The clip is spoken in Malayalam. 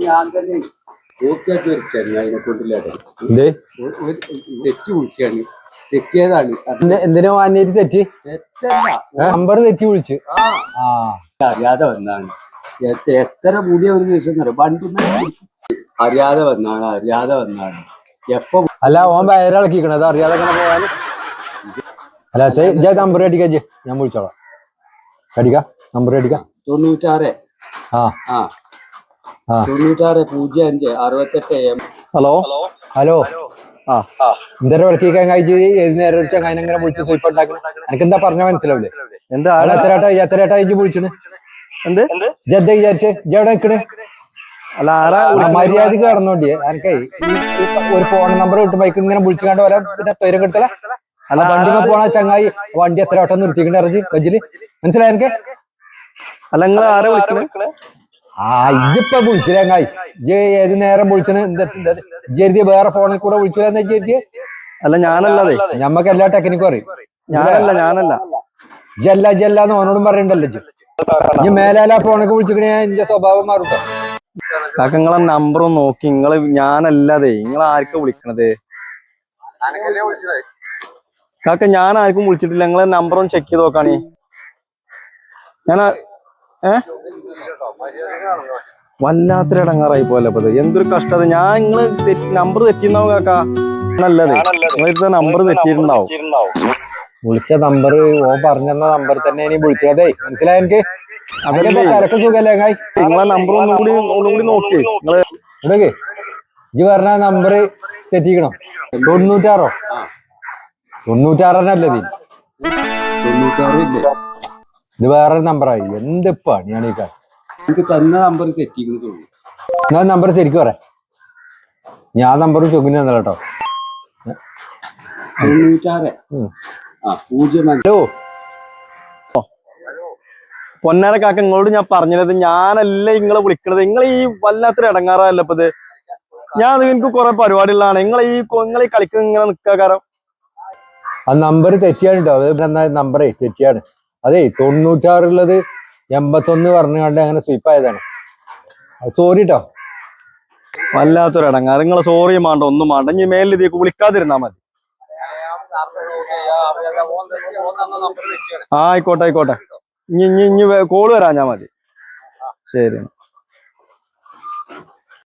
ഞാൻ തന്നെ ഓക്കെയാക്കി വരച്ചാണ് അതിനെ കൊണ്ടില്ലാതെ തെറ്റി വിളിക്കാണ് തെറ്റിയതാണ്. എന്തിനോ അന്നേരി തെറ്റി നമ്പർ തെറ്റി വിളിച്ചു. അറിയാതെ വന്നാണ്. എത്ര കൂടിയ ഒരു ദിവസം വണ്ടി അറിയാതെ വന്നാണ് എപ്പോ. അല്ല ഓൻ വയറിളക്കിക്കണത് അറിയാതെ പോയാല്. അല്ല നമ്പർ അടിക്കാ ഞാൻ വിളിച്ചോളാം. അടിക്കാം നമ്പർ അടിക്കാം. 96 96 05 68. ഹലോ ഹലോ എന്തേരം വിളിക്കാൻ കഴിച്ച് ഏത് നേരം വിളിച്ചാൽ അങ്ങനെ വിളിച്ച് സ്വീപ്പ് ഉണ്ടാക്കണം. എനിക്കെന്താ പറഞ്ഞ മനസ്സിലാവില്ലേ? എന്താ എത്രേട്ടാ ഇഞ്ച് വിളിച്ചണ്? എന്ത് ജദ്ദ വിചാരിച്ചേ ജവിടെ നിക്കണ്? മര്യാദക്ക് കടന്നോണ്ടിയെ എനിക്കേ ഒരു ഫോൺ നമ്പർ കിട്ടും ബൈക്ക് ഇങ്ങനെ വിളിച്ചുകൊണ്ട് വരാൻ പിന്നെ തൊരം കിട്ടല. അല്ല വണ്ടി പോണ ചങ്ങായി വണ്ടി എത്ര വട്ടം നിർത്തിക്കണ്ട ഇറച്ചി ബജ്ജില് മനസ്സിലായ എനിക്ക്? അല്ല നിങ്ങൾ ആരെ വിളിക്കണേ? ഇജ്ജിപ്പ വിളിച്ചില്ലങ്ങായി ഇജ്ജ് ഏത് നേരം വിളിച്ചണ് ജരുതി വേറെ ഫോണിൽ കൂടെ വിളിച്ചില്ലെന്ന് ജരുതി. അല്ല ഞാനല്ലേ ഞമ്മക്ക് എല്ലാ ടെക്നിക്കും അറിയും. ഞാനല്ല ജല്ലാന്ന് ഓനോടും പറയണ്ടല്ലോ. ഇജ്ജ് മേലാല ഫോണൊക്കെ വിളിച്ചിക്കണേ എന്റെ സ്വഭാവം മാറും. കാക്ക നിങ്ങളെ നമ്പറും നോക്കി നിങ്ങള് ഞാനല്ലാതെ നിങ്ങൾ ആർക്കാ വിളിക്കണത്? കാക്ക ഞാൻ ആർക്കും വിളിച്ചിട്ടില്ല. നിങ്ങളെ നമ്പറും ചെക്ക് ചെയ്ത് നോക്കാണേ. ഞാൻ വല്ലാത്തൊരു ഇടങ്ങാറായി പോലപ്പത്. എന്തൊരു കഷ്ടത. ഞാൻ നിങ്ങള് നമ്പർ തെറ്റിണ്ടാവും കാക്ക. നല്ലത് നിങ്ങളിത് നമ്പർ തെറ്റിയിട്ടുണ്ടാവും. വിളിച്ച നമ്പർ ഓൻ പറഞ്ഞെന്ന നമ്പർ തന്നെ ഇനി വിളിച്ചതേ മനസ്സിലായ എനിക്ക്? അതൊക്കെ തിരക്ക് സുഖല്ലേ? നിങ്ങളെ നമ്പർ ഒന്നുകൂടി നോക്കി ഇടക്ക് ഇജ്ജ് പറഞ്ഞ നമ്പർ തെറ്റിക്കണം. 96 96 ഇത് വേറെ നമ്പറായി. എന്ത് പണിയാണ് എനിക്ക് തന്ന നമ്പർ തെറ്റിക്കുന്നു. ഞാൻ നമ്പർ ശരിക്കും പറയാം. ഞാൻ നമ്പർ ചൊക്കിന് തന്നല്ല കേട്ടോ. 96 പൊന്നാര കാക്ക നിങ്ങളോട് ഞാൻ പറഞ്ഞത് ഞാനല്ല നിങ്ങളെ വിളിക്കണത്. നിങ്ങൾ ഈ വല്ലാത്തൊരു ഇടങ്ങാറല്ല ഇപ്പത്. ഞാൻ നിങ്ങൾക്ക് കുറെ പരിപാടികളാണ്. നിങ്ങൾ ഈ കളിക്കുന്ന ഇങ്ങനെ നിൽക്കാ കാരണം ആ നമ്പർ തെറ്റിയാണ് കേട്ടോ. അത് നമ്പറേ തെറ്റിയാണ്. അതെ 96 81 പറഞ്ഞുകൊണ്ട് അങ്ങനെ സ്വീപ്പായതാണ്. സോറി കേട്ടോ. വല്ലാത്തൊരു ഇടങ്ങാറ്. നിങ്ങൾ സോറി വേണ്ട ഒന്നും വേണ്ട. ഇനി മേലിൽ ഇതിലേക്ക് വിളിക്കാതിരുന്നാ മതി. ആയിക്കോട്ടെ ഇനി കോള് വരാഞ്ഞാ മതി. ശരി.